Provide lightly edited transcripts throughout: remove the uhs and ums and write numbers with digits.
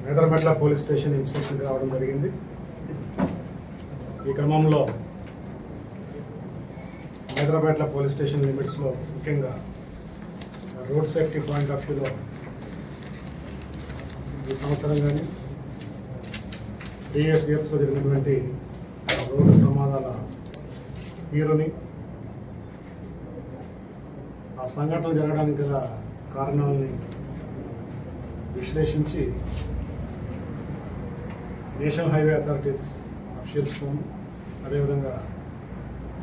Medarametla police station inspection రావడం జరిగింది. ఈ క్రమంలో మేదరమెట్ల పోలీస్ స్టేషన్ లిమిట్స్లో ముఖ్యంగా రోడ్ సేఫ్టీ పాయింట్ ఆఫ్ వ్యూలో ఈ సంవత్సరం కానీ ప్రీవియస్ ఇయర్స్లో జరిగినటువంటి రోడ్డు ప్రమాదాల తీరుని, ఆ సంఘటనలు జరగడానికి గల కారణాలని విశ్లేషించి నేషనల్ హైవే అథారిటీస్ అఫీషియల్స్తో, అదేవిధంగా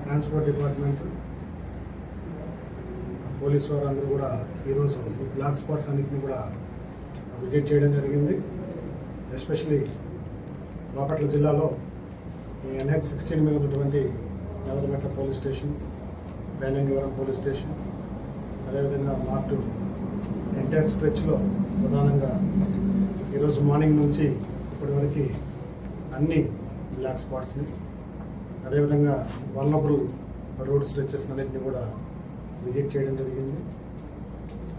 ట్రాన్స్పోర్ట్ డిపార్ట్మెంట్, పోలీస్ వారు అందరూ కూడా ఈరోజు బ్లాక్ స్పాట్స్ అన్నింటినీ కూడా విజిట్ చేయడం జరిగింది. ఎస్పెషలీ బాపట్ల జిల్లాలో ఈ NH-16 మీద ఉన్నటువంటి Medarametla police station, Benangivaram police station, అదేవిధంగా మార్టు ఎంటైర్ స్ట్రెచ్లో ప్రధానంగా ఈరోజు మార్నింగ్ నుంచి ఇప్పటివరకు అన్ని బ్లాక్ స్పాట్స్ని, అదేవిధంగా వల్నరబుల్ రోడ్ స్ట్రెచెస్ అన్నింటినీ కూడా విజిట్ చేయడం జరిగింది.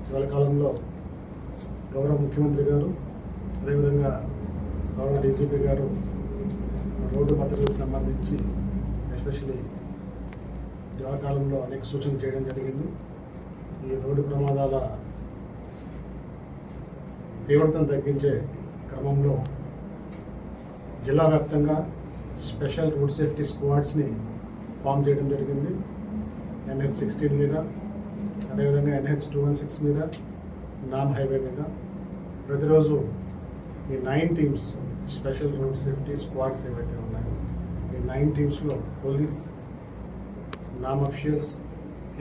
ఇవాళ కాలంలో గౌరవ ముఖ్యమంత్రి గారు, అదేవిధంగా గౌరవ DGP గారు రోడ్డు భద్రతకు సంబంధించి ఎస్పెషలీ ఇవాళ కాలంలో అనేక సూచనలు చేయడం జరిగింది. ఈ రోడ్డు ప్రమాదాల తీవ్రతను తగ్గించే క్రమంలో జిల్లా వ్యాప్తంగా స్పెషల్ రోడ్ సేఫ్టీ స్క్వాడ్స్ని ఫామ్ చేయడం జరిగింది. NH-16 మీద, అదేవిధంగా NH-216 మీద, నామ్ హైవే మీద ప్రతిరోజు ఈ 9 teams special road safety squads ఏవైతే ఉన్నాయో ఈ 9 టీమ్స్లో పోలీస్, నామ్ officials,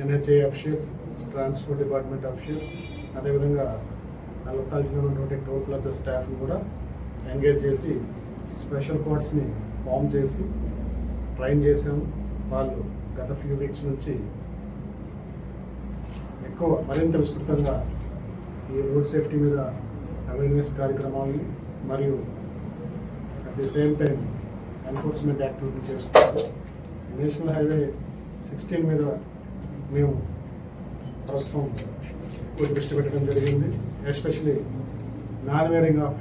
NHA officials, transport department officials, అదేవిధంగా ఆ లొకాలిటీలో ఉన్నటువంటి టోల్ ప్లాజా స్టాఫ్ని కూడా ఎంగేజ్ చేసి స్పెషల్ స్క్వాడ్స్ని ఫామ్ చేసి ట్రైన్ చేసాము. వాళ్ళు గత ఫ్యూ వీక్స్ నుంచి మరింత విస్తృతంగా ఈ రోడ్ సేఫ్టీ మీద అవేర్నెస్ కార్యక్రమాలని మరియు at the same time enforcement activity చేస్తున్నారు. నేషనల్ హైవే 16 మీద మేము ప్రస్తుతం ఎక్కువ దృష్టి పెట్టడం జరిగింది. Especially non wearing of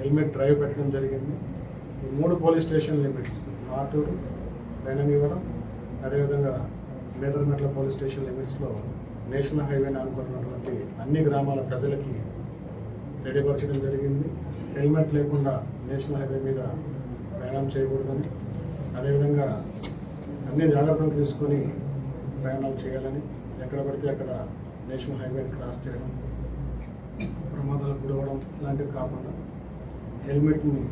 helmet drive పెట్టడం జరిగింది. ఈ 3 పోలీస్ స్టేషన్ లిమిట్స్ ఆటూరు, బేనంగివరం, అదేవిధంగా మేదరమెట్ల పోలీస్ స్టేషన్ లిమిట్స్లో నేషనల్ హైవేని అనుకున్నటువంటి అన్ని గ్రామాల ప్రజలకి తెలియపరచడం జరిగింది. హెల్మెట్ లేకుండా నేషనల్ హైవే మీద ప్రయాణం చేయకూడదని, అదేవిధంగా అన్ని జాగ్రత్తలు తీసుకొని ప్రయాణాలు చేయాలని, ఎక్కడ పడితే అక్కడ నేషనల్ హైవేని క్రాస్ చేయడం, ప్రమాదాలకు గురవడం ఇలాంటివి కాకుండా హెల్మెట్ని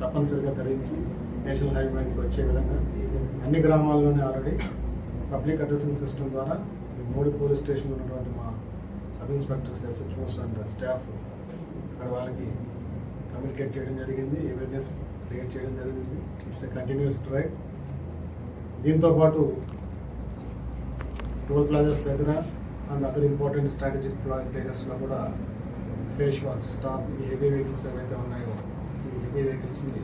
తప్పనిసరిగా ధరించి నేషనల్ హైవే మీదకి వచ్చే విధంగా అన్ని గ్రామాల్లోనే ఆల్రెడీ పబ్లిక్ అడ్రసింగ్ సిస్టమ్ ద్వారా 3 పోలీస్ స్టేషన్లో ఉన్నటువంటి మా sub inspectors, SHOs and staff అక్కడ వాళ్ళకి కమ్యూనికేట్ చేయడం జరిగింది, అవేర్నెస్ క్రియేట్ చేయడం జరిగింది. It's a continuous drive. దీంతోపాటు టోల్ ప్లాజాస్ దగ్గర అండ్ అదర్ ఇంపార్టెంట్ స్ట్రాటజిక్ ప్లేసెస్లో కూడా ఫేస్ వాష్, స్టాప్, ఈ హెవీ వెహికల్స్ ఏవైతే ఉన్నాయో ఈ హెవీ వెహికల్స్ని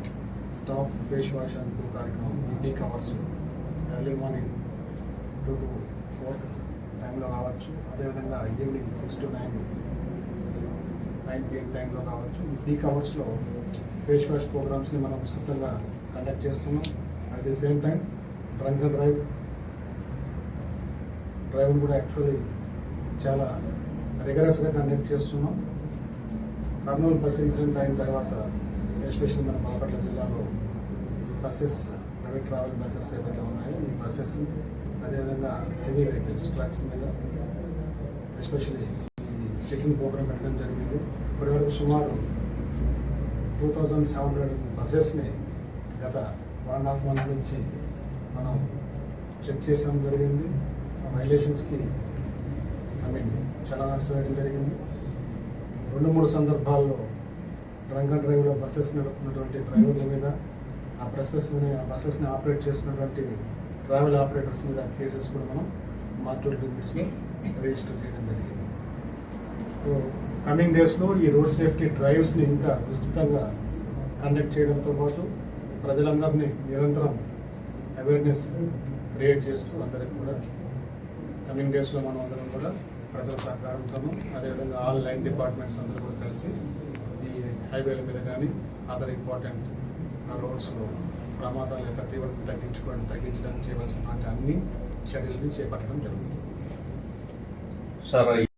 స్టాప్, ఫేస్ వాష్ అండ్ కార్యక్రమం ఈ peak hours early morning 2 to 4 టైంలో కావచ్చు, అదేవిధంగా ఈవినింగ్ 6 to 9 PM టైంలో కావచ్చు. ఈ పీక్ అవర్స్లో ఫేస్ వాష్ ప్రోగ్రామ్స్ని మనం విస్తృతంగా కండక్ట్ చేస్తున్నాం. At the same time drunk and drive కూడా యాక్చువల్లీ చాలా రిగరస్గా కండక్ట్ చేస్తున్నాం. కర్నూలు బస్ ఇన్సిడెంట్ అయిన తర్వాత ఎస్పెషల్లీ మన బాపట్ల జిల్లాలో బస్సెస్, ప్రైవేట్ ట్రావెల్ బస్సెస్ ఏవైతే ఉన్నాయో ఈ బస్సెస్, అదేవిధంగా హెవీ వెహికల్స్, ట్రక్స్ మీద ఎస్పెషల్లీ ఈ చెకింగ్ ప్రోగ్రామ్ పెట్టడం జరిగింది. ఇప్పటివరకు సుమారు 2700 బస్సెస్ని గత 1.5 months నుంచి మనం చెక్ చేసాం జరిగింది. వైలేషన్స్కి చలానాస్ వేయడం జరిగింది. 2-3 సందర్భాల్లో డ్రంక్ అండ్ డ్రైవ్లో బస్సెస్ నడుపుతున్నటువంటి డ్రైవర్ల మీద, ఆ బస్సెస్ని ఆపరేట్ చేస్తున్నటువంటి ట్రావెల్ ఆపరేటర్స్ మీద కేసెస్ కూడా మనం మార్టూర్ లిమిట్స్లో రిజిస్టర్ చేయడం జరిగింది. సో కమింగ్ డేస్లో ఈ రోడ్ సేఫ్టీ డ్రైవ్స్ని ఇంకా విస్తృతంగా కండక్ట్ చేయడంతో పాటు ప్రజలందరినీ నిరంతరం అవేర్నెస్ క్రియేట్ చేస్తూ అందరికి కూడా కమింగ్ డేస్లో మనం అందరం కూడా ప్రజల సహకారంతోనూ, అదేవిధంగా ఆల్ లైన్ డిపార్ట్మెంట్స్ అందరూ కూడా కలిసి ఈ హైవేల మీద కానీ అదర్ ఇంపార్టెంట్ రోడ్స్లో ప్రమాదాల యొక్క తీవ్రత తగ్గించడానికి చేయవలసిన అన్ని చర్యలను చేపట్టడం జరుగుతుంది. సార్